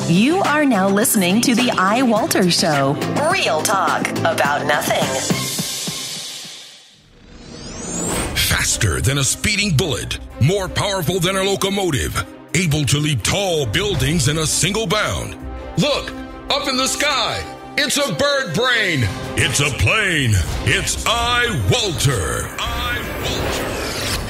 You are now listening to the iWalter Show. Real talk about nothing. Faster than a speeding bullet, more powerful than a locomotive, able to leap tall buildings in a single bound. Look, up in the sky. It's a bird brain. It's a plane. It's iWalter.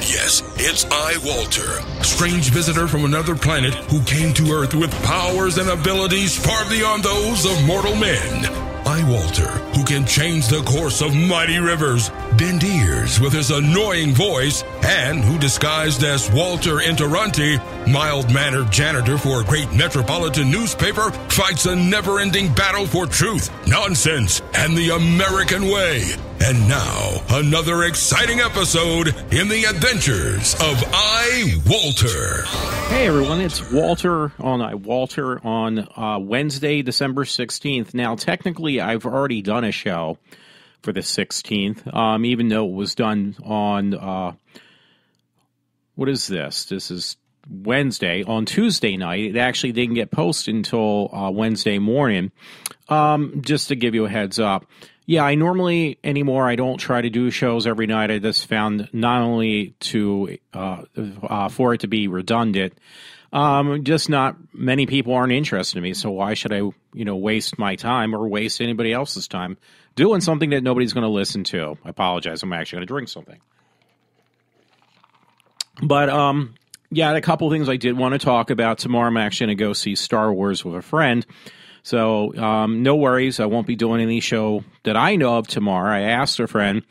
Yes, it's iWalter, strange visitor from another planet who came to Earth with powers and abilities far beyond those of mortal men. iWalter, who can change the course of mighty rivers, bend ears with his annoying voice, and who disguised as Walter Interranti, mild-mannered janitor for a great metropolitan newspaper, fights a never-ending battle for truth, nonsense, and the American way. And now, another exciting episode in the adventures of iWalter. Hey everyone, it's Walter on iWalter on Wednesday, December 16th. Now, technically, I've already done a show for the 16th, even though it was done on, what is this? This is Wednesday. On Tuesday night, it actually didn't get posted until Wednesday morning. Just to give you a heads up. Yeah, I normally anymore I don't try to do shows every night. I just found not only to for it to be redundant, just not many people aren't interested in me. So why should I, waste my time or waste anybody else's time doing something that nobody's going to listen to? I apologize. I'm actually going to drink something. But yeah, a couple things I did want to talk about. Tomorrow I'm actually going to go see Star Wars with a friend. So no worries, I won't be doing any show that I know of tomorrow. I asked a friend.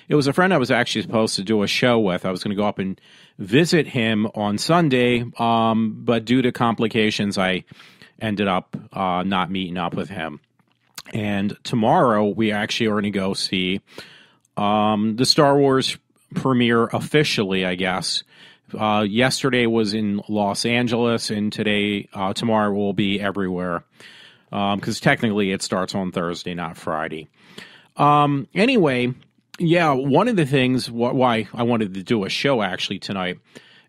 It was a friend I was actually supposed to do a show with. I was going to go up and visit him on Sunday, but due to complications, I ended up not meeting up with him. And tomorrow, we actually are going to go see the Star Wars premiere officially, I guess. Yesterday was in Los Angeles, and tomorrow will be everywhere. Because technically it starts on Thursday, not Friday. Anyway, yeah, one of the things why I wanted to do a show actually tonight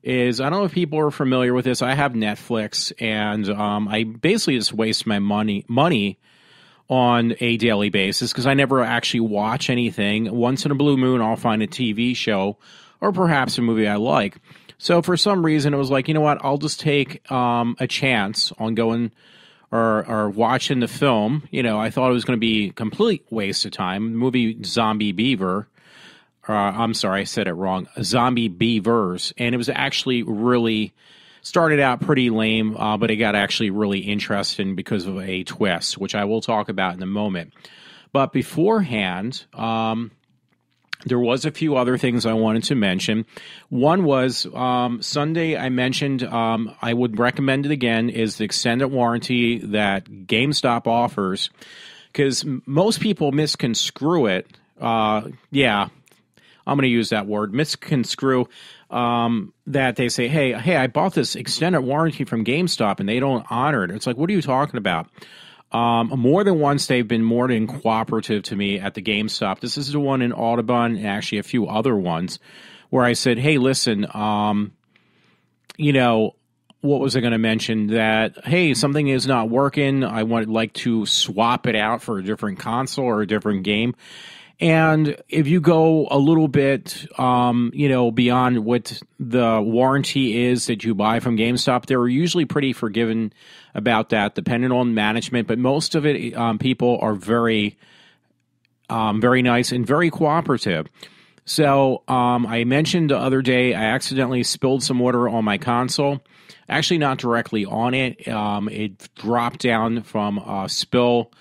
is, I don't know if people are familiar with this. I have Netflix, and I basically just waste my money on a daily basis because I never actually watch anything. Once in a blue moon, I'll find a TV show or perhaps a movie I like. So for some reason, it was like, you know what, I'll just take a chance on going or watching the film. I thought it was going to be a complete waste of time. The movie Zombie Beaver, I'm sorry, I said it wrong, Zombie Beavers, and it was actually really, started out pretty lame, but it got actually really interesting because of a twist, which I will talk about in a moment. But beforehand, there was a few other things I wanted to mention. One was Sunday I mentioned I would recommend it again is the extended warranty that GameStop offers, because most people misconstrue it. Yeah, I'm going to use that word, misconstrue, that they say, hey, I bought this extended warranty from GameStop and they don't honor it. It's like, what are you talking about? More than once, they've been more than cooperative to me at the GameStop. This is the one in Audubon and actually a few other ones where I said, hey, listen, what was I going to mention? That, hey, something is not working. I would like to swap it out for a different console or a different game. And if you go a little bit, beyond what the warranty is that you buy from GameStop, they're usually pretty forgiving about that, depending on management. But most of it, people are very, very nice and very cooperative. So I mentioned the other day, I accidentally spilled some water on my console. Actually, not directly on it. It dropped down from a spill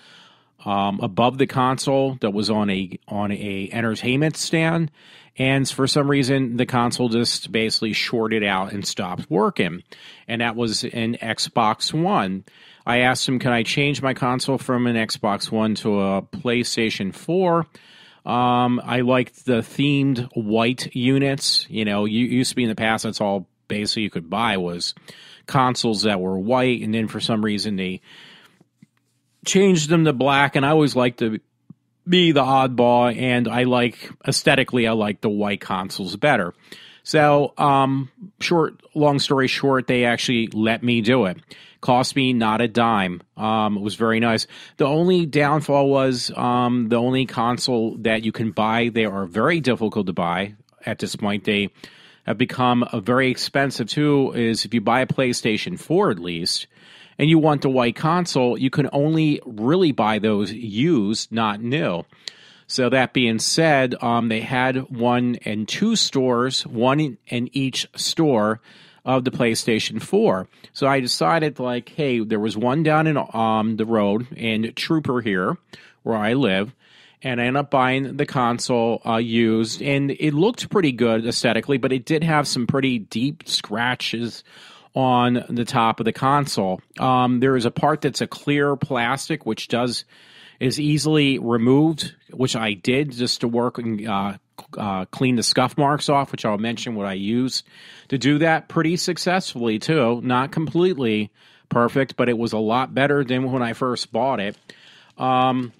above the console that was on a entertainment stand, and for some reason the console just basically shorted out and stopped working, and that was an Xbox One. I asked him, can I change my console from an Xbox One to a PlayStation 4? I liked the themed white units. You used to be in the past, that's all basically you could buy was consoles that were white, and then for some reason they changed them to black, and I always liked to be the oddball, and aesthetically, I like the white consoles better. So, long story short, they actually let me do it. Cost me not a dime. It was very nice. The only downfall was the only console that you can buy. They are very difficult to buy at this point. They have become very expensive too. Is if you buy a PlayStation 4 at least, and you want the white console, you can only really buy those used, not new. So that being said, they had one in 2 stores, one in each store of the PlayStation 4. So I decided, like, hey, there was one down in the road in Trooper here, where I live, and I ended up buying the console used, and it looked pretty good aesthetically, but it did have some pretty deep scratches on the top of the console. There is a part that's a clear plastic, which is easily removed, which I did just to work and clean the scuff marks off, which I'll mention what I use to do that pretty successfully too. Not completely perfect, but it was a lot better than when I first bought it. Well,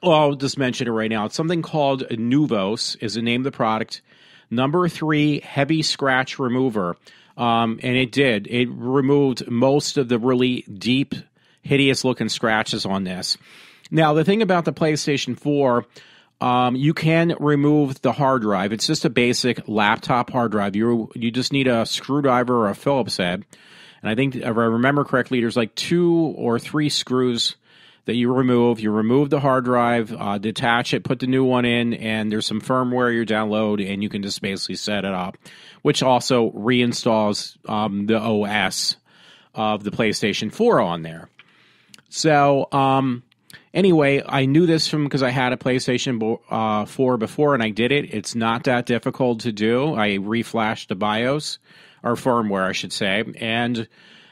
I'll just mention it right now. It's something called Nuvos is the name of the product. Number 3 heavy scratch remover. And it did. It removed most of the really deep, hideous looking scratches on this. Now, the thing about the PlayStation 4, you can remove the hard drive. It's just a basic laptop hard drive. You just need a screwdriver or a Phillips head. And I think, if I remember correctly, there's like 2 or 3 screws that you remove. You remove the hard drive, detach it, put the new one in, and there's some firmware you download, and you can just basically set it up, which also reinstalls the OS of the PlayStation 4 on there. So, anyway, I knew this because I had a PlayStation 4 before, and I did it. It's not that difficult to do. I reflashed the BIOS, or firmware, I should say, and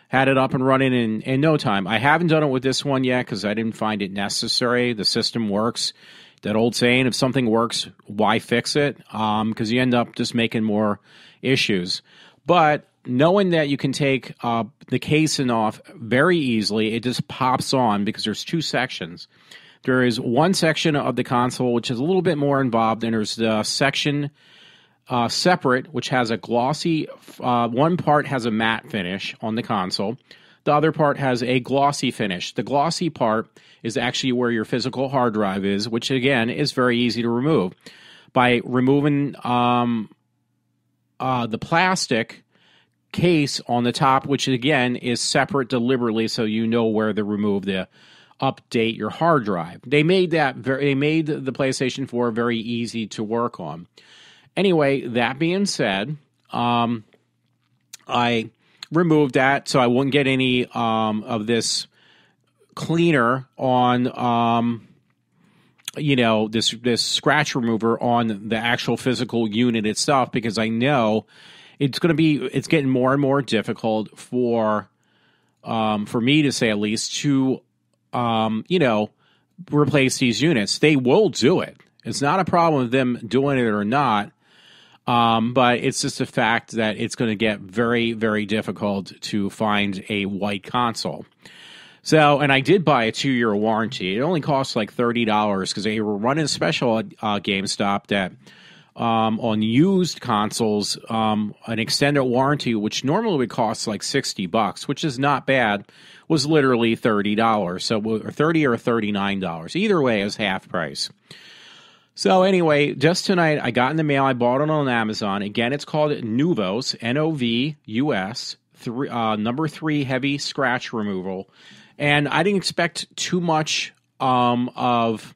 had it up and running in no time. I haven't done it with this one yet because I didn't find it necessary. The system works. That old saying, if something works, why fix it? Because you end up just making more issues. But knowing that you can take the casing off very easily, it just pops on because there's 2 sections. There is one section of the console which is a little bit more involved, and there's the section separate, which has a glossy, one part has a matte finish on the console. The other part has a glossy finish. The glossy part is actually where your physical hard drive is, which again is very easy to remove. By removing the plastic case on the top, which again is separate deliberately so you know where to remove the update your hard drive. They made the PlayStation 4 very easy to work on. Anyway, that being said, I removed that so I wouldn't get any of this cleaner on this scratch remover on the actual physical unit itself, because I know it's getting more and more difficult for me to say, at least, to replace these units. They will do it. It's not a problem with them doing it or not. But it's just a fact that it's going to get very, very difficult to find a white console. So, and I did buy a 2-year warranty. It only cost like $30 because they were running a special at GameStop that on used consoles, an extended warranty, which normally would cost like $60, which is not bad, was literally $30. So, or $30 or $39. Either way, is half price. So anyway, just tonight, I got in the mail. I bought it on Amazon. Again, it's called Nuvos, N-O-V-U-S, number 3 heavy scratch removal. And I didn't expect too much of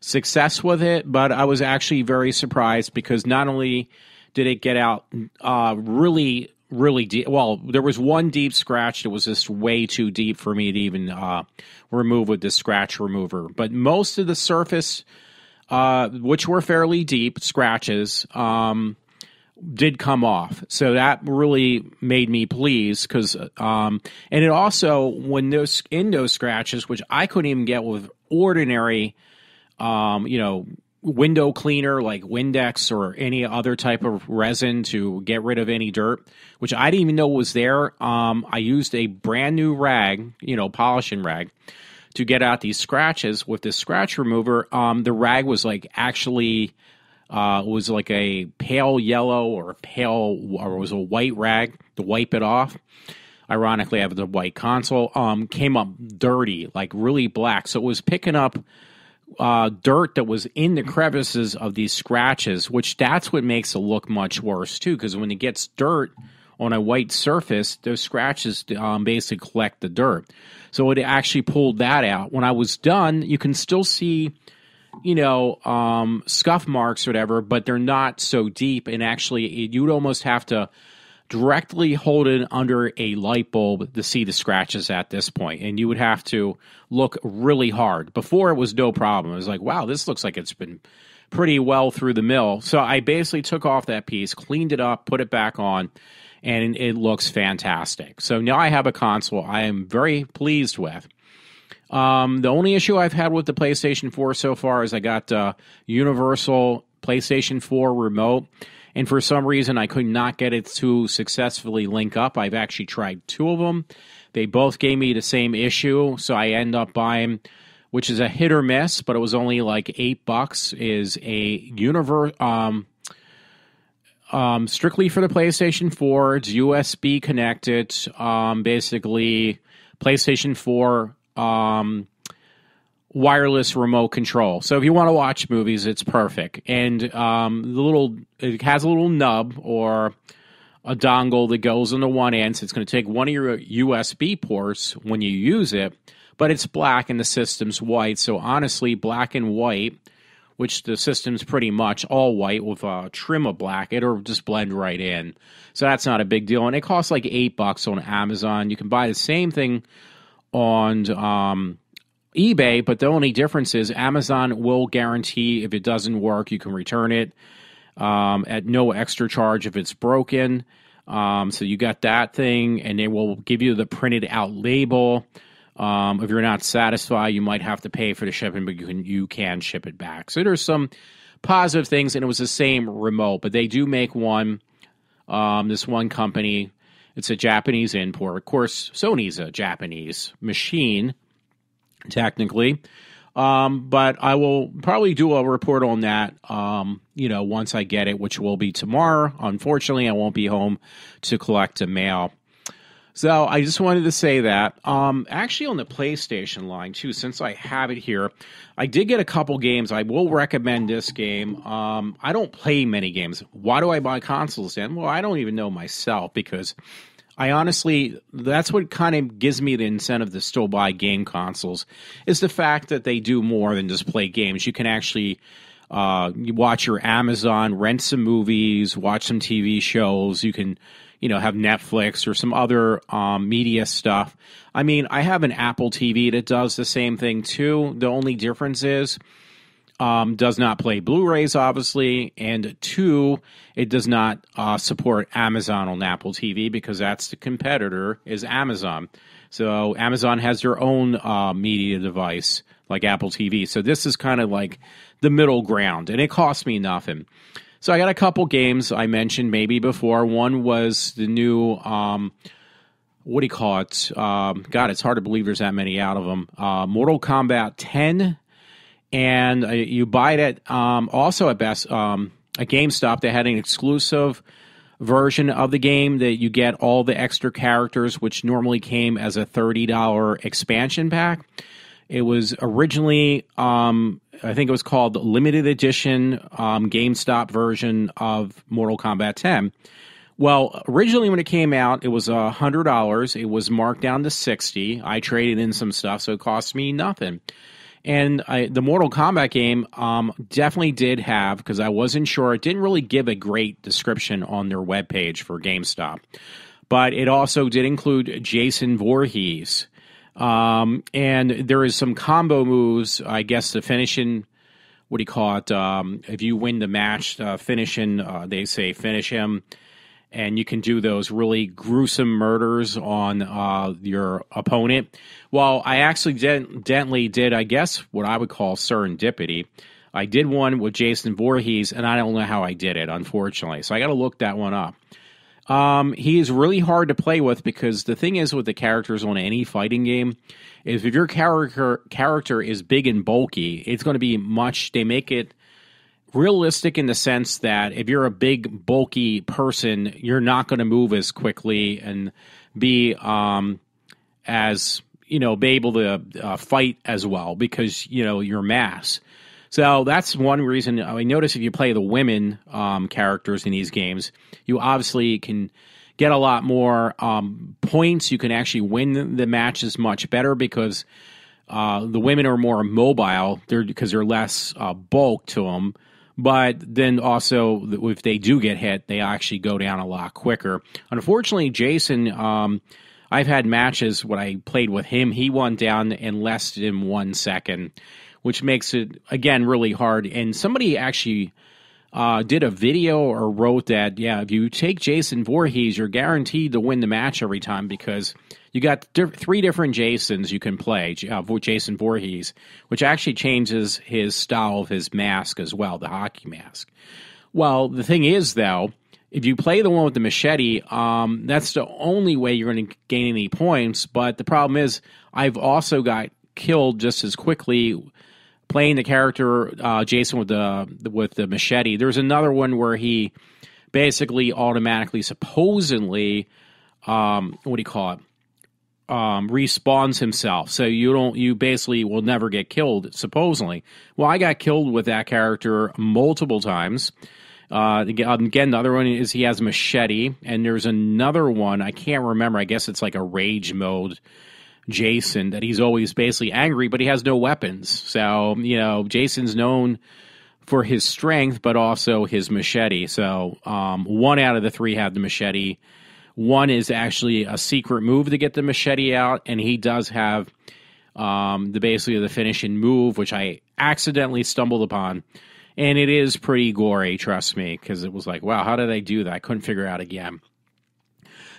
success with it, but I was actually very surprised because not only did it get out really, really deep. Well, there was one deep scratch that was just way too deep for me to even remove with this scratch remover. But most of the surface, which were fairly deep scratches, did come off. So that really made me pleased because, and it also, when those scratches, which I couldn't even get with ordinary, window cleaner like Windex or any other type of resin to get rid of any dirt, which I didn't even know was there. I used a brand new rag, polishing rag, to get out these scratches with this scratch remover. The rag was like actually It was like a pale yellow or it was a white rag to wipe it off. Ironically, I have the white console. Came up dirty, like really black. So it was picking up dirt that was in the crevices of these scratches, which that's what makes it look much worse too. Because when it gets dirt on a white surface, those scratches basically collect the dirt. So it actually pulled that out. When I was done, you can still see, scuff marks or whatever, but they're not so deep. And actually, you would almost have to directly hold it under a light bulb to see the scratches at this point. And you would have to look really hard. Before, it was no problem. It was like, wow, this looks like it's been pretty well through the mill. So I basically took off that piece, cleaned it up, put it back on, and it looks fantastic. So now I have a console I am very pleased with. The only issue I've had with the PlayStation 4 so far is I got Universal PlayStation 4 remote, and for some reason I could not get it to successfully link up. I've actually tried two of them. They both gave me the same issue, so I end up buying, which is a hit or miss, but it was only like $8, is a strictly for the PlayStation 4. It's USB connected, basically PlayStation 4 wireless remote control. So if you want to watch movies, it's perfect. And it has a little nub or a dongle that goes on the one end. So it's going to take one of your USB ports when you use it, but it's black and the system's white. So honestly, black and white, which the system's pretty much all white with a trim of black, it'll just blend right in. So that's not a big deal. And it costs like $8 on Amazon. You can buy the same thing on eBay, but the only difference is Amazon will guarantee if it doesn't work, you can return it at no extra charge if it's broken. So you got that thing, and they will give you the printed out label. If you're not satisfied, you might have to pay for the shipping, but you can ship it back. So there's some positive things, and it was the same remote, but they do make one. This one company, it's a Japanese import. Of course, Sony's a Japanese machine, technically. But I will probably do a report on that, once I get it, which will be tomorrow. Unfortunately, I won't be home to collect the mail. So I just wanted to say that. Actually, on the PlayStation line, too, since I have it here, I did get a couple games. I will recommend this game. I don't play many games. Why do I buy consoles then? Well, I don't even know myself, because I honestly, that's what kind of gives me the incentive to still buy game consoles, is the fact that they do more than just play games. You can actually you watch your Amazon, rent some movies, watch some TV shows. You can have Netflix or some other media stuff. I mean, I have an Apple TV that does the same thing too. The only difference is does not play Blu-rays, obviously, and 2, it does not support Amazon on Apple TV, because that's the competitor, is Amazon. So Amazon has their own media device like Apple TV. So this is kind of like the middle ground, and it cost me nothing. So I got a couple games I mentioned maybe before. One was the new, what do you call it? God, it's hard to believe there's that many out of them. Mortal Kombat 10. And you buy it at, also at GameStop. They had an exclusive version of the game that you get all the extra characters, which normally came as a $30 expansion pack. It was originally, I think it was called Limited Edition GameStop version of Mortal Kombat 10. Well, originally when it came out, it was $100. It was marked down to $60. I traded in some stuff, so it cost me nothing. And the Mortal Kombat game definitely did have, because I wasn't sure, it didn't really give a great description on their webpage for GameStop. But it also did include Jason Voorhees. And there is some combo moves, I guess, the finishing, what do you call it? If you win the match, finishing, they say finish him. And you can do those really gruesome murders on your opponent. Well, I accidentally did, I guess, what I would call serendipity. I did one with Jason Voorhees, and I don't know how I did it, unfortunately. So I got to look that one up. He is really hard to play with, because the thing is with the characters on any fighting game is if your character is big and bulky, it's going to be they make it realistic in the sense that if you're a big, bulky person, you're not going to move as quickly and be as, be able to fight as well because, your mass. So that's one reason. I notice if you play the women characters in these games, you obviously can get a lot more points. You can actually win the matches much better because the women are more mobile because they're less bulk to them. But then also, if they do get hit, they actually go down a lot quicker. Unfortunately, Jason, I've had matches when I played with him, he went down in less than 1 second, which makes it, again, really hard. And somebody actually did a video or wrote that, if you take Jason Voorhees, you're guaranteed to win the match every time because you got 3 different Jasons you can play, Jason Voorhees, which actually changes his style of his mask as well, the hockey mask. Well, the thing is, though, if you play the one with the machete, that's the only way you're going to gain any points. But the problem is I've also got killed just as quickly playing the character Jason with the machete. There's another one where he basically automatically, supposedly, respawns himself. So you basically will never get killed, supposedly. Well, I got killed with that character multiple times. Again, the other one is he has a machete, and there's another one, I can't remember, I guess it's like a rage mode Jason, that he's always basically angry, but he has no weapons. So, Jason's known for his strength, but also his machete. So, 1 out of the 3 have the machete. 1 is actually a secret move to get the machete out, and he does have the finishing move, which I accidentally stumbled upon. And it is pretty gory, trust me, because it was like, wow, how did I do that? I couldn't figure out again.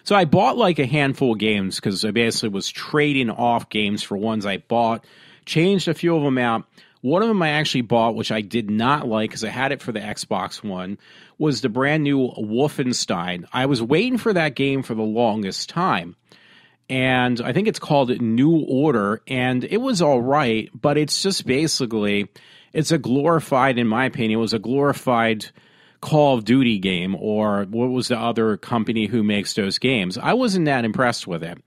So I bought like a handful of games because I basically was trading off games for ones I bought, changed a few of them out. One of them I actually bought, which I did not like because I had it for the Xbox One, was the brand new Wolfenstein. I was waiting for that game for the longest time. And I think it's called New Order, and it was all right, but it's just basically, it's a glorified, in my opinion, it was a glorified Call of Duty game, or what was the other company who makes those games. I wasn't that impressed with it.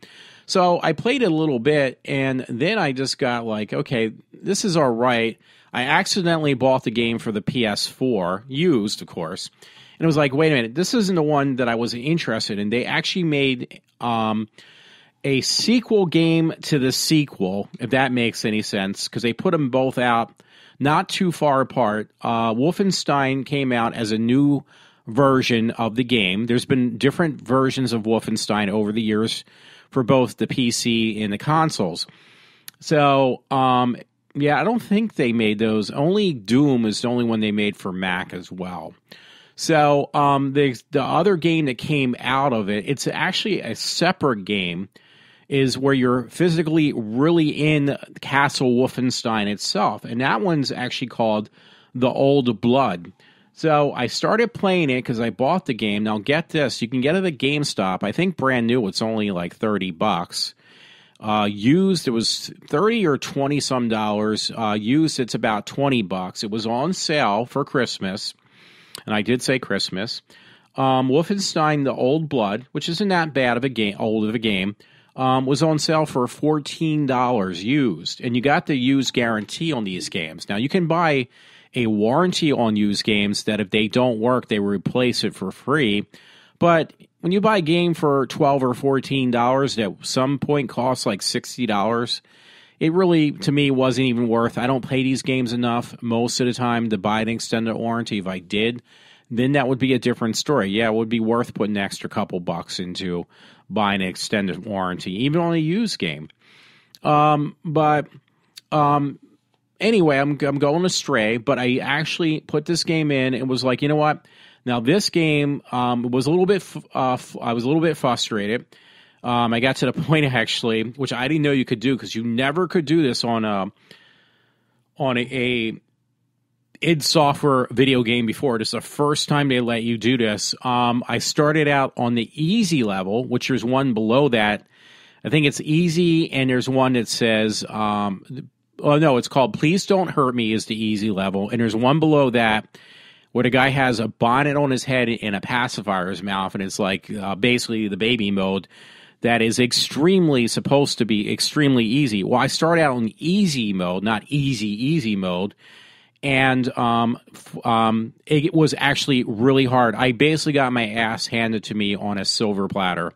So I played it a little bit, and then I just got like, okay, this is all right. I accidentally bought the game for the PS4, used, of course, and it was like, wait a minute, this isn't the one that I was interested in. They actually made a sequel game to the sequel, if that makes any sense, because they put them both out not too far apart. Wolfenstein came out as a new version of the game. There's been different versions of Wolfenstein over the years for both the PC and the consoles. So, I don't think they made those. Only Doom is the only one they made for Mac as well. So, the other game that came out of it, it's actually a separate game, is where you're physically really in Castle Wolfenstein itself. And that one's actually called The Old Blood. So I started playing it because I bought the game. Now get this, you can get it at GameStop. I think brand new, it's only like $30. Used, it was $30 or $20 some dollars. Used, it's about $20. It was on sale for Christmas. And I did say Christmas. Wolfenstein The Old Blood, which isn't that bad of a game, was on sale for $14 used, and you got the used guarantee on these games. Now, you can buy a warranty on used games that if they don't work, they will replace it for free. But when you buy a game for $12 or $14 that at some point costs like $60, it really, to me, wasn't even worth. I don't play these games enough most of the time to buy an extended warranty. If I did, then that would be a different story. Yeah, it would be worth putting an extra couple bucks into buying an extended warranty, even on a used game. Anyway, I'm going astray, but I actually put this game in and was like, you know what? Now this game was a little bit. I was a little bit frustrated. I got to the point actually, which I didn't know you could do because you never could do this on a id Software video game before. This is the first time they let you do this. I started out on the easy level, which there's one below that. I think it's easy, and there's one that says, it's called Please Don't Hurt Me is the easy level, and there's one below that where the guy has a bonnet on his head and a pacifier in his mouth, and it's like basically the baby mode that is supposed to be extremely easy. Well, I started out on easy mode, not easy mode, and it was actually really hard. I basically got my ass handed to me on a silver platter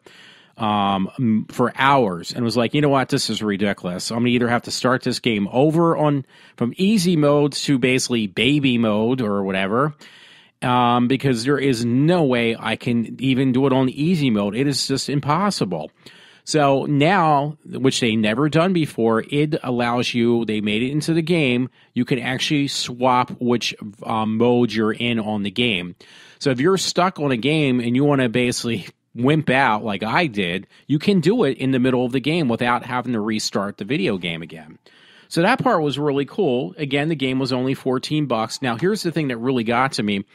for hours, and was like, you know what, this is ridiculous. I'm gonna either have to start this game over from easy mode to basically baby mode or whatever, because there is no way I can even do it on easy mode. It is just impossible. So now, which they never done before, it allows you, they made it into the game, you can actually swap which mode you're in on the game. So if you're stuck on a game and you want to basically wimp out like I did, you can do it in the middle of the game without having to restart the video game again. So that part was really cool. Again, the game was only $14. Now, here's the thing that really got to me.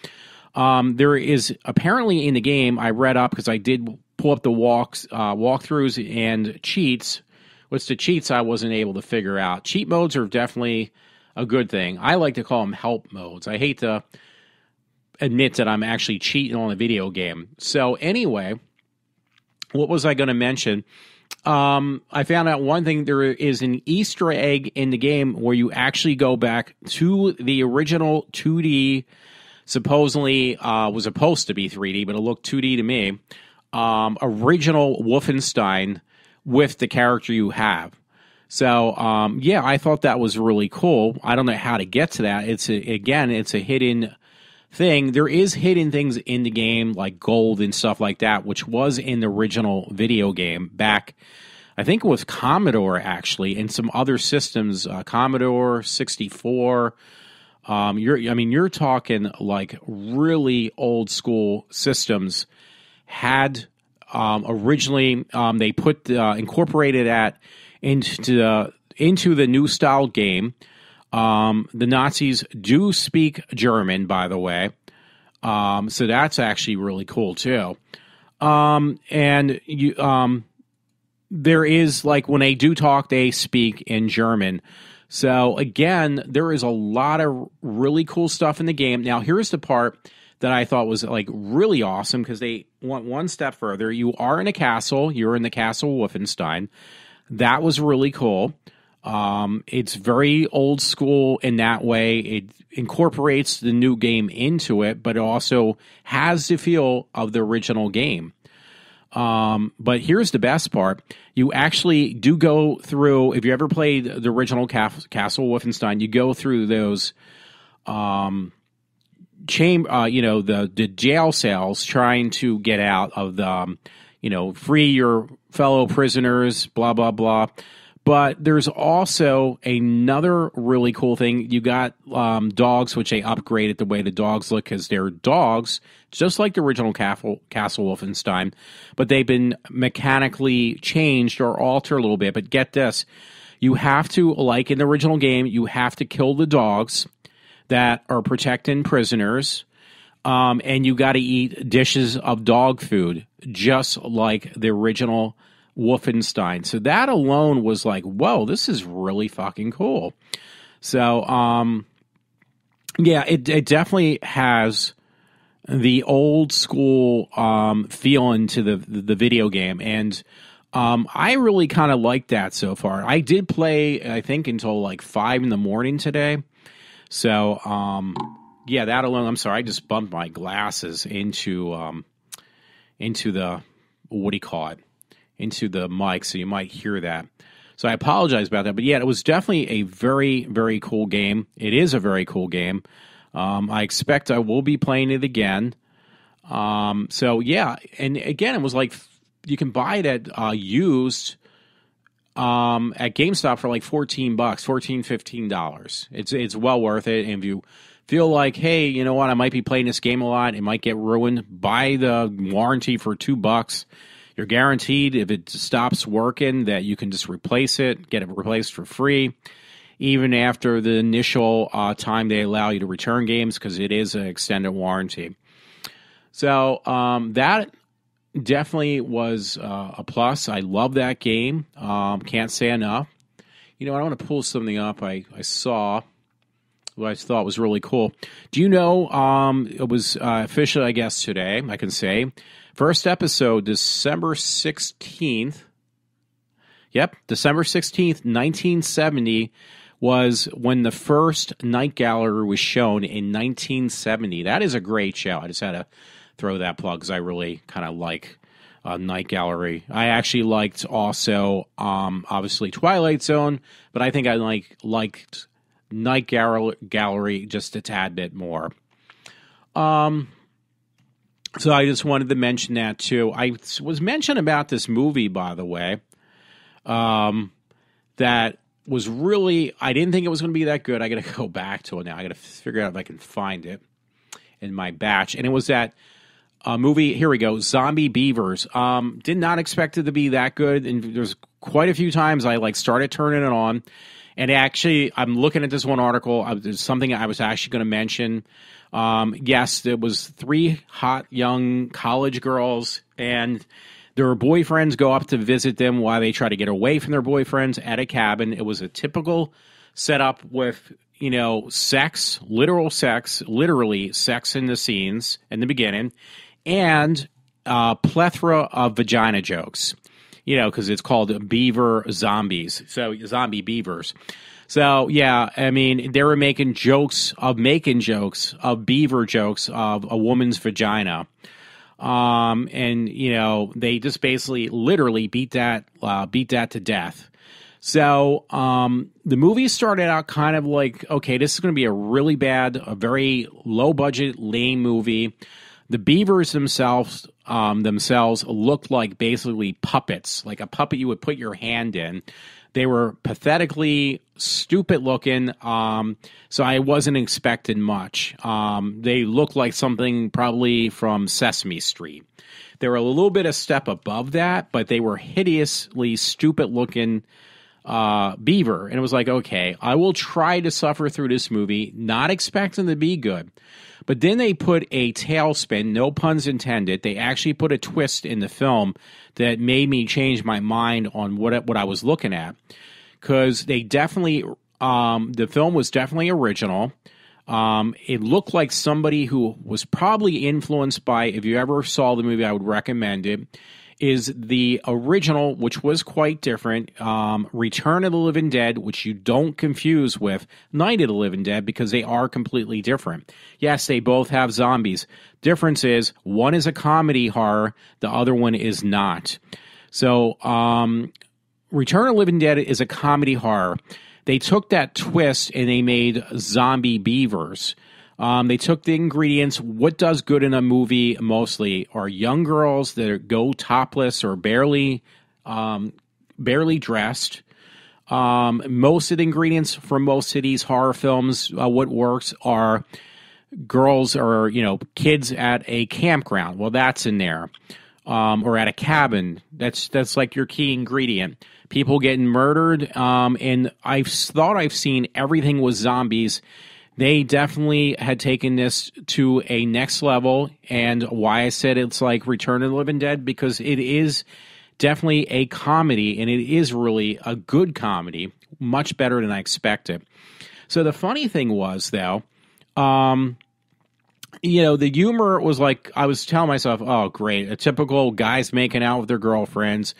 There is apparently in the game, I read up because I did pull up the walkthroughs and cheats. What's the cheats I wasn't able to figure out. Cheat modes are definitely a good thing. I like to call them help modes. I hate to admit that I'm actually cheating on a video game. So anyway, what was I going to mention? I found out one thing. There is an Easter egg in the game where you actually go back to the original 2D, supposedly was supposed to be 3D, but it looked 2D to me, original Wolfenstein with the character you have. So, yeah, I thought that was really cool. I don't know how to get to that. It's a hidden thing. There is hidden things in the game, like gold and stuff like that, which was in the original video game back, I think it was Commodore, actually, and some other systems, Commodore 64. You're talking like really old school systems had originally they incorporated that into the new style game. The Nazis do speak German, by the way, so that's actually really cool too. And there is, like, when they do talk, they speak in German. So again, there is a lot of really cool stuff in the game. Now, here's the part that I thought was like really awesome, because they went one step further. You are in a castle. You're in the Castle Wolfenstein. That was really cool. It's very old school in that way. It incorporates the new game into it, but it also has the feel of the original game. But here's the best part. You actually do go through, if you ever played the original Castle Wolfenstein, you go through those the jail cells trying to get out of the, free your fellow prisoners, blah, blah, blah. But there's also another really cool thing. You got dogs, which they upgraded the way the dogs look, because they're dogs, just like the original Castle Wolfenstein, but they've been mechanically changed or altered a little bit. But get this, you have to, like in the original game, you have to kill the dogs that are protecting prisoners, and you got to eat dishes of dog food, just like the original Wolfenstein. So that alone was like, whoa, this is really fucking cool. So, yeah, it definitely has the old school feeling to the video game, and I really kind of like that so far. I did play, I think, until like 5 a.m. today. So, yeah, that alone. I'm sorry, I just bumped my glasses into the, what do you call it? Into the mic, so you might hear that. So I apologize about that. But yeah, it was definitely a very, very cool game. It is a very cool game. I expect I will be playing it again. So yeah, and again, it was like you can buy it at used at GameStop for like $14, $15. It's well worth it. And if you feel like, hey, you know what, I might be playing this game a lot, it might get ruined, buy the warranty for $2. You're guaranteed if it stops working that you can just replace it, get it replaced for free, even after the initial time they allow you to return games, because it is an extended warranty. So that definitely was a plus. I love that game. Can't say enough. You know, I want to pull something up I saw I thought was really cool. Do you know, it was official, I guess, today, I can say. First episode, December 16th. Yep, December 16th, 1970 was when the first Night Gallery was shown in 1970. That is a great show. I just had to throw that plug because I really kind of like Night Gallery. I actually liked also, obviously, Twilight Zone, but I think I liked Night Gallery just a tad bit more. So I just wanted to mention that too. I was mentioning about this movie, by the way, that was really, I didn't think it was going to be that good. I got to go back to it now. I got to figure out if I can find it in my batch. And it was that movie, here we go, Zombie Beavers. Did not expect it to be that good. And there's quite a few times I started turning it on. And actually, I'm looking at this one article. There's something I was actually going to mention. Yes, there was 3 hot young college girls, and their boyfriends go up to visit them while they try to get away from their boyfriends at a cabin. It was a typical setup with, sex, literally sex in the scenes in the beginning, and a plethora of vagina jokes, because it's called Beaver Zombies. So Zombie Beavers. So, yeah, I mean, they were making jokes of beaver jokes of a woman's vagina. And they just basically literally beat that to death. So, the movie started out kind of like, okay, this is going to be a very low budget, lame movie. The beavers themselves looked like basically puppets, like a puppet you would put your hand in. They were pathetically stupid looking, so I wasn't expecting much. They looked like something probably from Sesame Street. They were a little bit a step above that, but they were hideously stupid looking beaver. And it was like, okay, I will try to suffer through this movie, not expecting to be good. But then they put a tailspin, no puns intended. They actually put a twist in the film that made me change my mind on what I was looking at. Because they definitely, the film was definitely original. It looked like somebody who was probably influenced by, if you ever saw the movie, I would recommend it, is the original, which was quite different, Return of the Living Dead, which you don't confuse with Night of the Living Dead because they are completely different. Yes, they both have zombies. Difference is, one is a comedy horror, the other one is not. So, Return of the Living Dead is a comedy horror. They took that twist and they made Zombie Beavers. They took the ingredients. What does good in a movie mostly are young girls that go topless or barely dressed. Most of the ingredients from most of these horror films, what works are girls or kids at a campground. Well, that's in there, or at a cabin. That's like your key ingredient. People getting murdered, and I've thought I've seen everything with zombies. They definitely had taken this to a next level, and why I said it's like Return of the Living Dead, because it is definitely a comedy, and it is really a good comedy, much better than I expected. So the funny thing was, though, the humor was like, I was telling myself, oh, great, a typical guys making out with their girlfriends,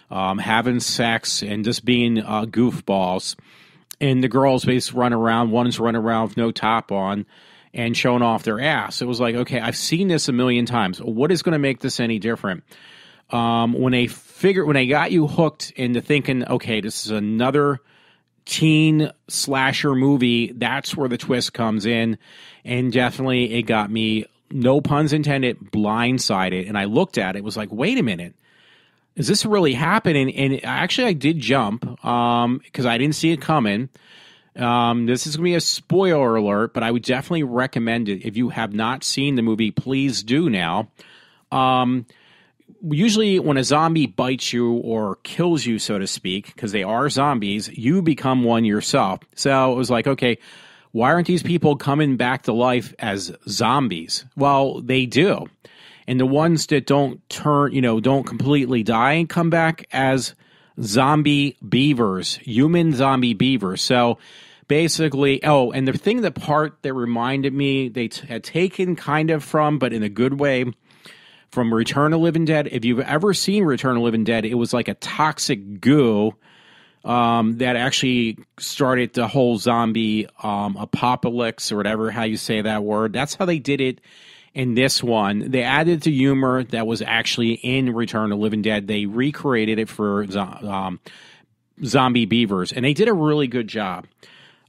having sex, and just being goofballs. And the girls basically run around, one's running around with no top on and showing off their ass. It was like, okay, I've seen this a million times. What is going to make this any different? When they got you hooked into thinking, okay, this is another teen slasher movie, that's where the twist comes in. And definitely it got me, no puns intended, blindsided. And I looked at it, was like, wait a minute. Is this really happening? And actually, I did jump because I didn't see it coming. This is going to be a spoiler alert, but I would definitely recommend it. If you have not seen the movie, please do now. Usually when a zombie bites you or kills you, so to speak, because they are zombies, you become one yourself. So it was like, okay, why aren't these people coming back to life as zombies? Well, they do. And the ones that don't completely die and come back as zombie beavers, human zombie beavers. So basically, and the part that reminded me, they had taken kind of from, but in a good way, from Return of the Living Dead. If you've ever seen Return of the Living Dead, it was like a toxic goo that actually started the whole zombie apocalypse, or whatever, how you say that word. That's how they did it in this one. They added the humor that was actually in Return of the Living Dead. They recreated it for Zombie Beavers, and they did a really good job.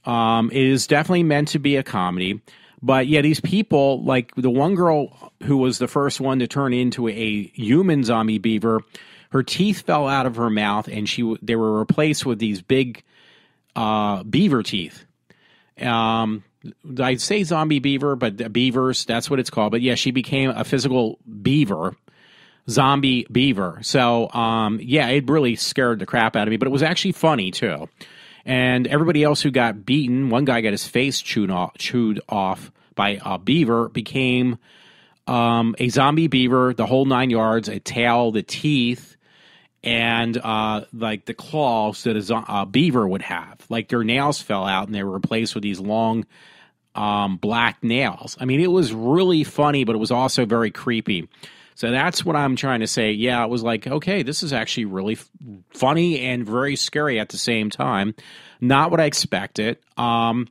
It is definitely meant to be a comedy. But yeah, these people, like the one girl who was the first one to turn into a human zombie beaver, her teeth fell out of her mouth, and they were replaced with these big beaver teeth. I'd say zombie beaver, but beavers, that's what it's called. But yeah, she became a physical beaver, zombie beaver. So yeah, it really scared the crap out of me, but it was actually funny too. And everybody else who got beaten, one guy got his face chewed off by a beaver, became a zombie beaver, the whole 9 yards, a tail, the teeth, and like the claws that a beaver would have. Like their nails fell out and they were replaced with these long black nails. I mean, it was really funny, but it was also very creepy. So that's what I'm trying to say. Yeah, it was like, okay, this is actually really funny and very scary at the same time. Not what I expected. And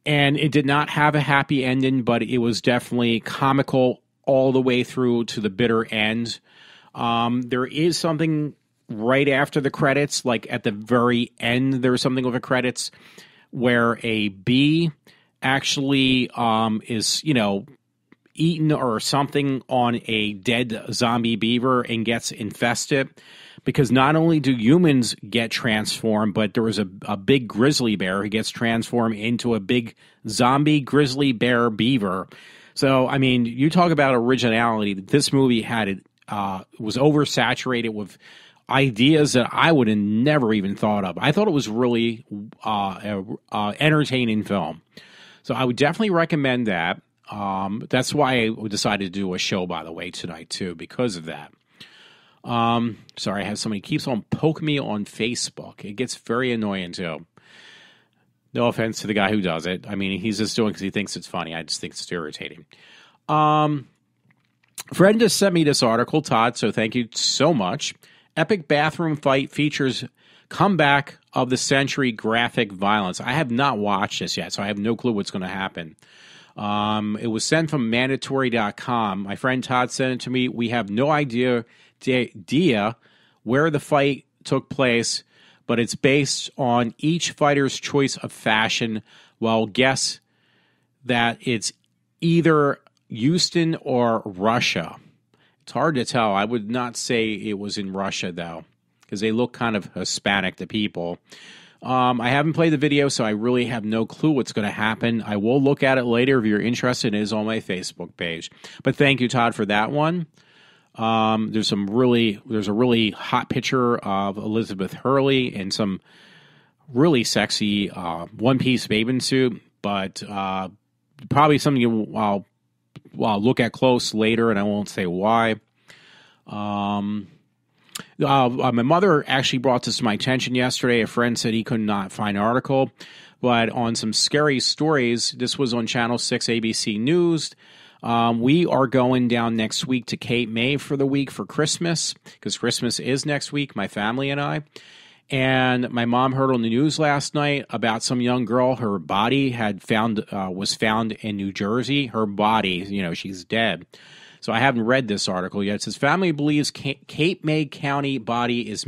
it did not have a happy ending, but it was definitely comical all the way through to the bitter end. There is something right after the credits, like at the very end, there was something with the credits where a bee actually is, eaten or something on a dead zombie beaver and gets infested, because not only do humans get transformed, but there was a big grizzly bear who gets transformed into a big zombie grizzly bear beaver. So, I mean, you talk about originality. This movie had was oversaturated with ideas that I would have never even thought of. I thought it was really entertaining film. So I would definitely recommend that. That's why I decided to do a show, by the way, tonight, too, because of that. Sorry, I have somebody keeps on poking me on Facebook. It gets very annoying, too. No offense to the guy who does it. I mean, he's just doing it because he thinks it's funny. I just think it's irritating. Friend just sent me this article, Todd, so thank you so much. Epic bathroom fight features comeback of the century graphic violence. I have not watched this yet, so I have no clue what's going to happen. It was sent from mandatory.com. My friend Todd sent it to me. We have no idea where the fight took place, but it's based on each fighter's choice of fashion. Well, guess that it's either Houston or Russia. It's hard to tell. I would not say it was in Russia, though, because they look kind of Hispanic, the people. I haven't played the video, so I really have no clue what's going to happen. I will look at it later if you're interested. It is on my Facebook page. But thank you, Todd, for that one. There's a really hot picture of Elizabeth Hurley in some really sexy one-piece bathing suit, but probably something I'll look at close later, and I won't say why. My mother actually brought this to my attention yesterday. A friend said he could not find an article, but on some scary stories, this was on Channel 6 ABC News. We are going down next week to Cape May for the week for Christmas, because Christmas is next week, my family and I. And my mom heard on the news last night about some young girl. Her body was found in New Jersey. Her body, she's dead. So I haven't read this article yet. It says family believes Cape May County body is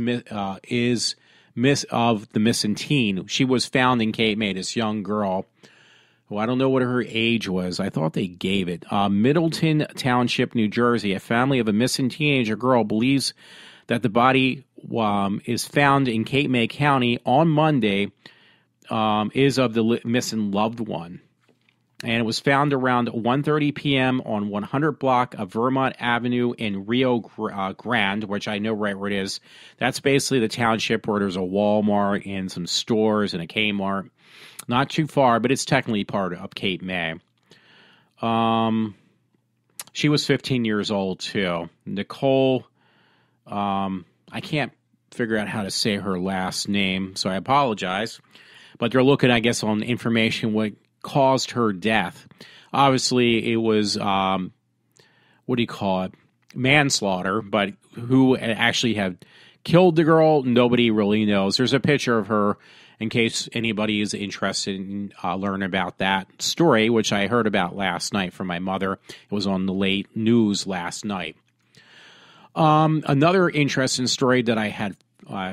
of the missing teen. She was found in Cape May. This young girl, who I don't know what her age was. I thought they gave it. Middleton Township, New Jersey. A family of a missing teenager girl believes that the body is found in Cape May County on Monday. Is of the missing loved one. And it was found around 1:30 p.m. on 100 block of Vermont Avenue in Rio Grande, which I know right where it is. That's basically the township where there's a Walmart and some stores and a Kmart. Not too far, but it's technically part of Cape May. She was 15 years old, too. Nicole, I can't figure out how to say her last name, so I apologize. but they're looking, I guess, on information what caused her death. Obviously, it was, manslaughter, but who actually had killed the girl, nobody really knows. There's a picture of her in case anybody is interested in learning about that story, which I heard about last night from my mother. It was on the late news last night. Another interesting story that I had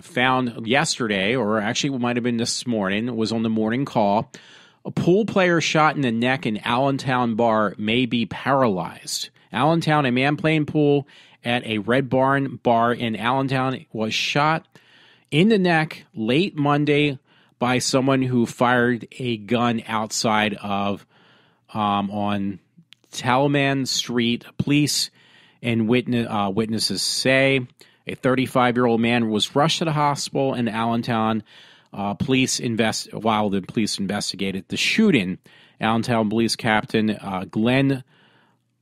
found yesterday, or actually it might have been this morning, was on the morning call. A pool player shot in the neck in Allentown bar may be paralyzed. Allentown, a man playing pool at a Red Barn bar in Allentown, was shot in the neck late Monday by someone who fired a gun outside of on Talman Street. Police and witnesses say a 35-year-old man was rushed to the hospital in Allentown. While the police investigated the shooting. Allentown Police Captain Glenn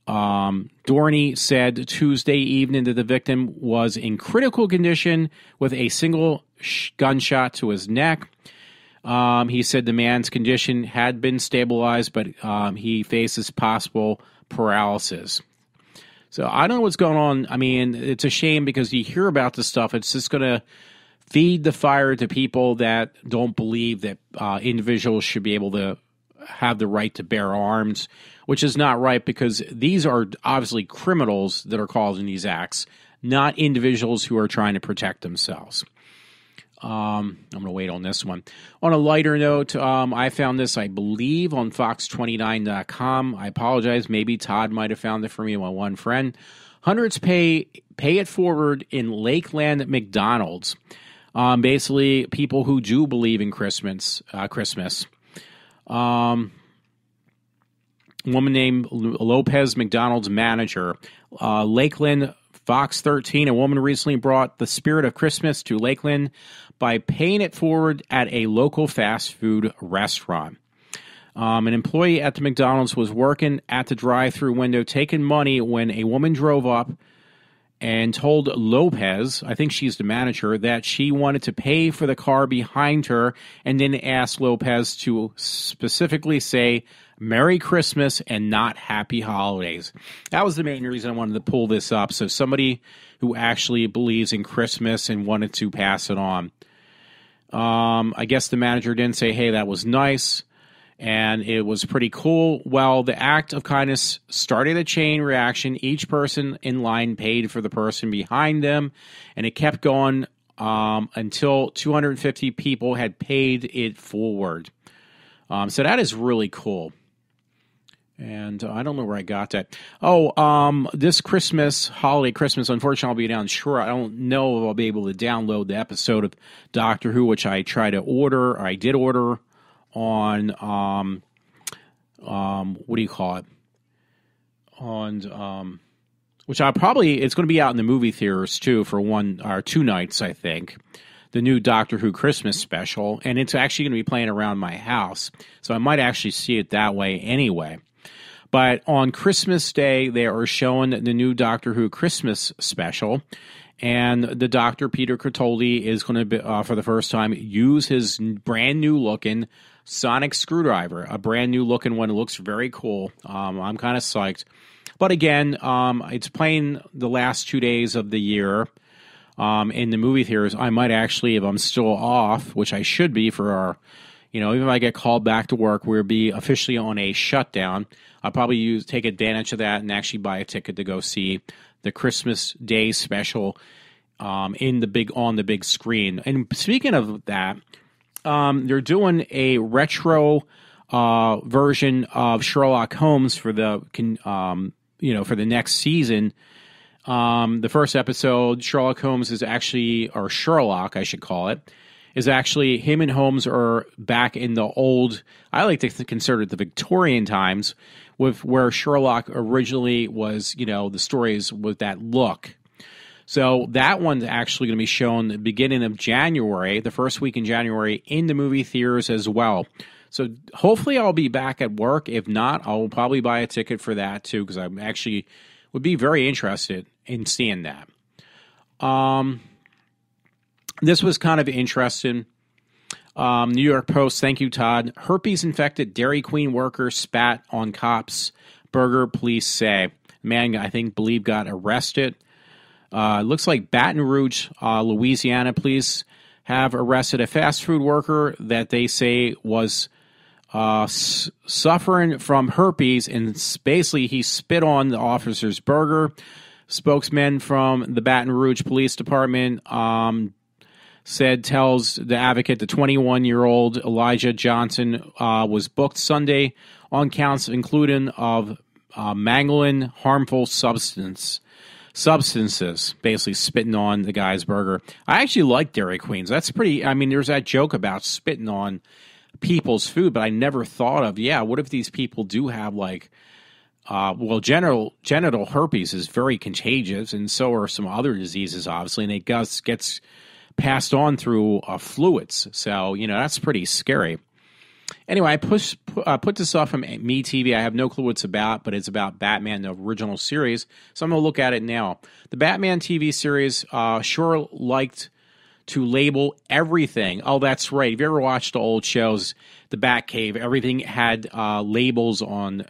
Dorney said Tuesday evening that the victim was in critical condition with a single gunshot to his neck. He said the man's condition had been stabilized, but he faces possible paralysis. So I don't know what's going on. I mean, it's a shame because you hear about this stuff. It's just going to feed the fire to people that don't believe that individuals should be able to have the right to bear arms, which is not right because these are obviously criminals that are causing these acts, not individuals who are trying to protect themselves. I'm going to wait on this one. On a lighter note, I found this, I believe, on fox29.com. I apologize. Maybe Todd might have found it for me, my one friend. Hundreds pay it forward in Lakeland McDonald's. Basically, people who do believe in Christmas. Woman named Lopez, McDonald's manager. Lakeland Fox 13, a woman recently brought the spirit of Christmas to Lakeland by paying it forward at a local fast food restaurant. An employee at the McDonald's was working at the drive-thru window taking money when a woman drove up and told Lopez, I think she's the manager, that she wanted to pay for the car behind her and then asked Lopez to specifically say Merry Christmas and not Happy Holidays. That was the main reason I wanted to pull this up. So somebody who actually believes in Christmas and wanted to pass it on. I guess the manager didn't say, hey, that was nice. And it was pretty cool. Well, the act of kindness started a chain reaction. Each person in line paid for the person behind them. And it kept going until 250 people had paid it forward. So that is really cool. And I don't know where I got that. This holiday Christmas, unfortunately, I'll be down short. I don't know if I'll be able to download the episode of Doctor Who, which I tried to order, or I did order on, which it's going to be out in the movie theaters, too, for 1 or 2 nights, I think. The new Doctor Who Christmas special, and it's actually going to be playing around my house, so I might actually see it that way anyway. But on Christmas Day, they are showing the new Doctor Who Christmas special, and the Doctor, Peter Capaldi, is going to, for the first time, use his brand new looking sonic screwdriver, a brand new looking one. It looks very cool. I'm kind of psyched. But again, it's playing the last 2 days of the year in the movie theaters. I might actually, if I'm still off, which I should be for our, even if I get called back to work, we'll be officially on a shutdown. I'll probably take advantage of that and actually buy a ticket to go see the Christmas Day special on the big screen. And speaking of that, they're doing a retro version of Sherlock Holmes for the for the next season. The first episode, Sherlock Holmes is actually, or Sherlock, I should call it, is actually him and Holmes are back in the old, I like to consider it the Victorian times, with where Sherlock originally was, the stories with that look. So that one's actually going to be shown the beginning of January, the first week in January, in the movie theaters as well. So hopefully I'll be back at work. If not, I'll probably buy a ticket for that too, because I'm actually would be very interested in seeing that. This was kind of interesting. New York Post, thank you, Todd. Herpes-infected Dairy Queen worker spat on cops' burger, police say. Man, I believe got arrested. Looks like Baton Rouge, Louisiana police have arrested a fast food worker that they say was suffering from herpes, and basically he spit on the officer's burger. Spokesman from the Baton Rouge Police Department tells the Advocate the 21-year-old Elijah Johnson was booked Sunday on counts including of mangling harmful substances, basically spitting on the guy's burger. I actually like Dairy Queens. That's pretty, there's that joke about spitting on people's food, but I never thought of, what if these people do have genital herpes is very contagious, and so are some other diseases, obviously, and it gets passed on through fluids. So, that's pretty scary. Anyway, I put this off from MeTV. I have no clue what it's about, but it's about Batman, the original series. So I'm going to look at it now. The Batman TV series sure liked to label everything. Oh, that's right. If you ever watched the old shows, the Batcave, everything had labels on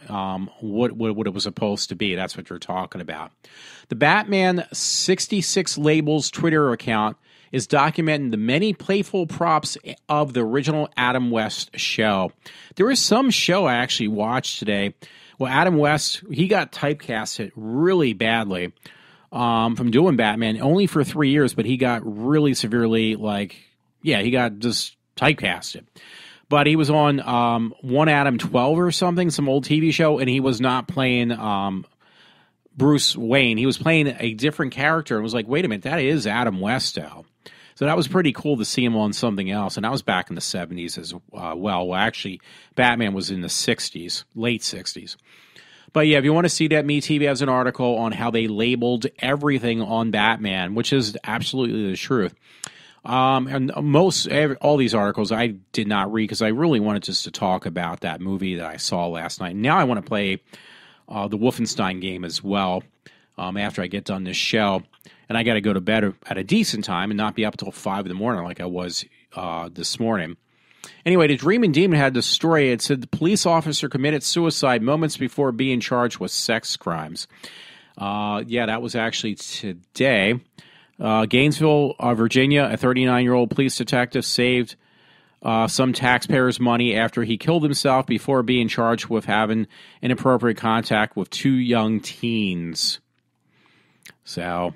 what it was supposed to be. That's what you're talking about. The Batman 66 Labels Twitter account is documenting the many playful props of the original Adam West show. There was some show I actually watched today. Well, Adam West, he got typecasted really badly from doing Batman, only for 3 years, but he got really severely, he got just typecasted. But he was on One Adam 12 or something, some old TV show, and he was not playing Bruce Wayne. He was playing a different character, and was like, wait a minute, that is Adam West now. So that was pretty cool to see him on something else, and that was back in the 70s as well. Well, actually, Batman was in the 60s, late 60s. But yeah, if you want to see that, MeTV has an article on how they labeled everything on Batman, which is absolutely the truth. And all these articles I did not read because I really wanted just to talk about that movie that I saw last night. Now I want to play the Wolfenstein game as well after I get done this show. And I got to go to bed at a decent time and not be up until 5 in the morning like I was this morning. Anyway, the Dreamin' Demon had the story. It said the police officer committed suicide moments before being charged with sex crimes. That was actually today. Gainesville, Virginia, a 39-year-old police detective saved some taxpayers' money after he killed himself before being charged with having inappropriate contact with 2 young teens. So,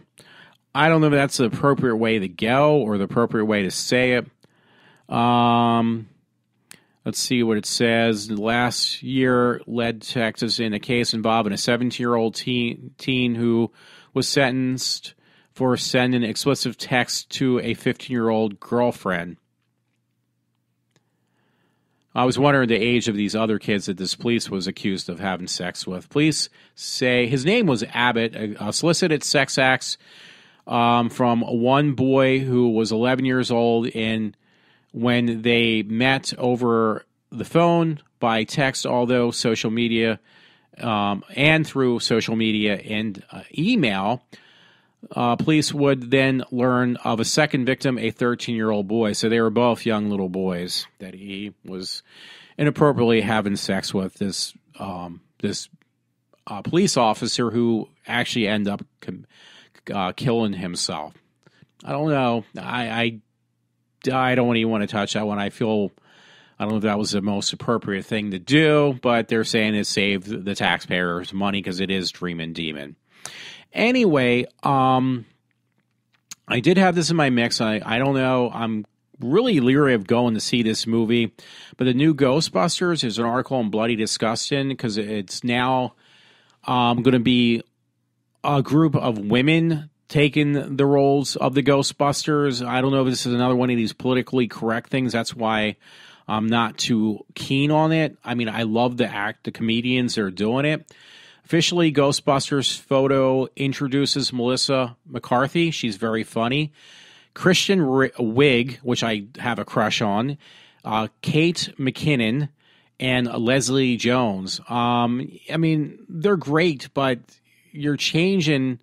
I don't know if that's the appropriate way to go or the appropriate way to say it. Let's see what it says. Last year led Texas in a case involving a 17-year-old teen who was sentenced for sending explicit text to a 15-year-old girlfriend. I was wondering the age of these other kids that this police was accused of having sex with. Police say his name was Abbott, solicited sex acts from one boy who was 11 years old, and when they met over the phone, by text, although social media and through social media and email, police would then learn of a second victim, a 13-year-old boy. So they were both young little boys that he was inappropriately having sex with. This police officer who actually ended up killing himself. I don't know. I don't even want to touch that one. I don't know if that was the most appropriate thing to do, but they're saying it saved the taxpayers money because it is Dreamin' Demon. Anyway, I did have this in my mix. I don't know. I'm really leery of going to see this movie, but the new Ghostbusters is an article on Bloody Disgusting because it's now going to be a group of women taking the roles of the Ghostbusters. I don't know if this is another one of these politically correct things. That's why I'm not too keen on it. I mean, I love the comedians that are doing it. Officially, Ghostbusters photo introduces Melissa McCarthy. She's very funny. Christian Wig, which I have a crush on. Kate McKinnon and Leslie Jones. I mean, they're great, but you're changing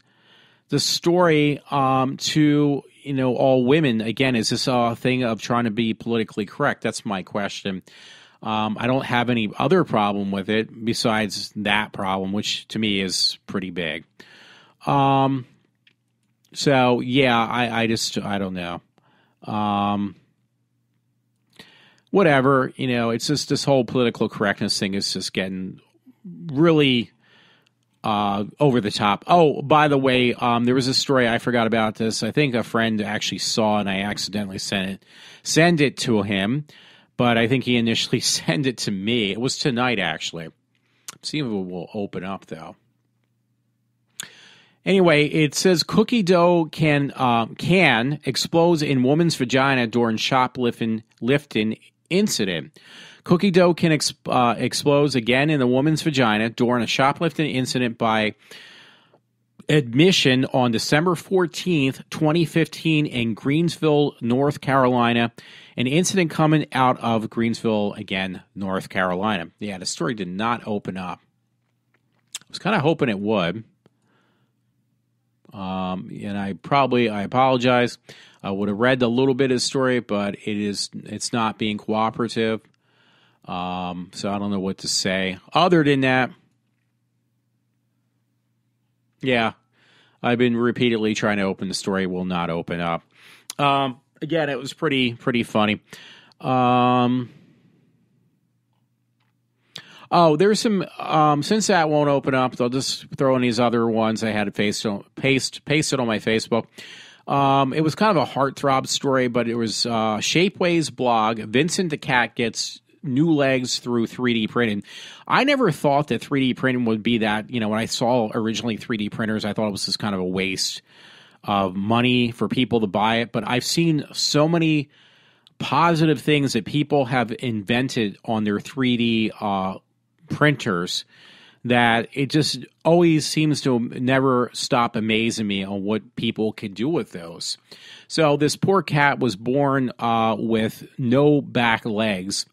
the story to, all women? Again, is this a thing of trying to be politically correct? That's my question. I don't have any other problem with it besides that problem, which to me is pretty big. So yeah, I don't know. Whatever, it's just this whole political correctness thing is just getting really over the top. Oh, by the way, there was a story, I forgot about this. I think a friend actually saw it and I accidentally sent it to him, but I think he initially sent it to me. It was tonight, actually. See if it will open up, though. Anyway, it says cookie dough can explode in woman's vagina during shoplifting incident. Cookie dough can explode again in the woman's vagina during a shoplifting incident by admission on December 14th, 2015 in Greensville, North Carolina. An incident coming out of Greensville, again, North Carolina. Yeah, the story did not open up. I was kind of hoping it would. And I apologize. I would have read a little bit of the story, but it's not being cooperative. So I don't know what to say. Other than that, yeah, I've been repeatedly trying to open the story. It will not open up. Again, it was pretty funny. There's some, since that won't open up, I'll just throw in these other ones I had pasted on my Facebook. It was kind of a heartthrob story, but it was Shapeway's blog. Vincent the cat gets new legs through 3D printing. I never thought that 3D printing would be that, when I saw originally 3D printers, I thought it was just kind of a waste of money for people to buy it. But I've seen so many positive things that people have invented on their 3D printers that it just always seems to never stop amazing me on what people can do with those. So this poor cat was born with no back legs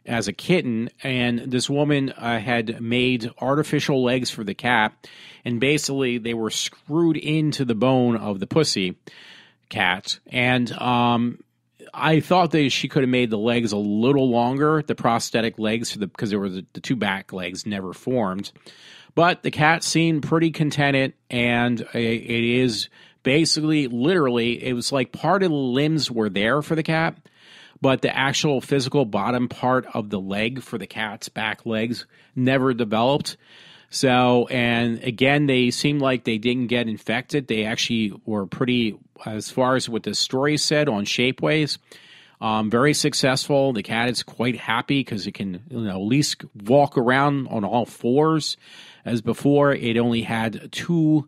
as a kitten, and this woman had made artificial legs for the cat, and basically they were screwed into the bone of the pussy cat. And I thought that she could have made the legs a little longer, the prosthetic legs, because there were the two back legs never formed. But the cat seemed pretty contented, and it is basically, literally, it was like part of the limbs were there for the cat, but the actual physical bottom part of the leg for the cat's back legs never developed. So, and again, they seemed like they didn't get infected. They actually were pretty, as far as what the story said on Shapeways, very successful. The cat is quite happy because it can, at least walk around on all fours. As before, it only had two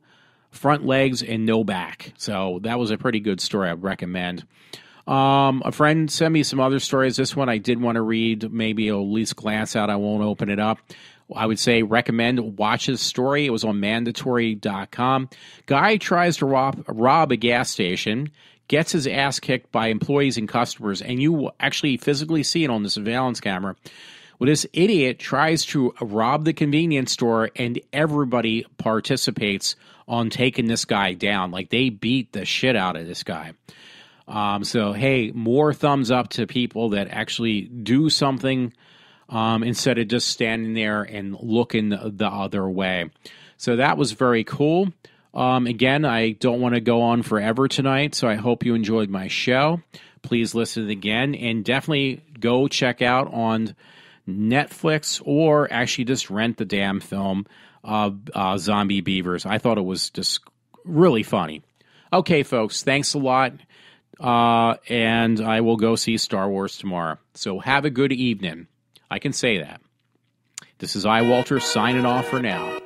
front legs and no back. So that was a pretty good story. I'd recommend. A friend sent me some other stories. This one I did want to read, maybe at least glance out. I won't open it up. I would say recommend watch this story. It was on mandatory.com. Guy tries to rob a gas station, gets his ass kicked by employees and customers, and you actually physically see it on the surveillance camera. Well, this idiot tries to rob the convenience store, and everybody participates on taking this guy down. Like, they beat the shit out of this guy. So, hey, more thumbs up to people that actually do something instead of just standing there and looking the other way. So that was very cool. Again, I don't want to go on forever tonight, so I hope you enjoyed my show. Please listen again, and definitely go check out on Netflix or actually just rent the damn film Zombie Beavers. I thought it was just really funny. Okay, folks, thanks a lot. And I will go see Star Wars tomorrow. So have a good evening. I can say that. This is iWalter signing off for now.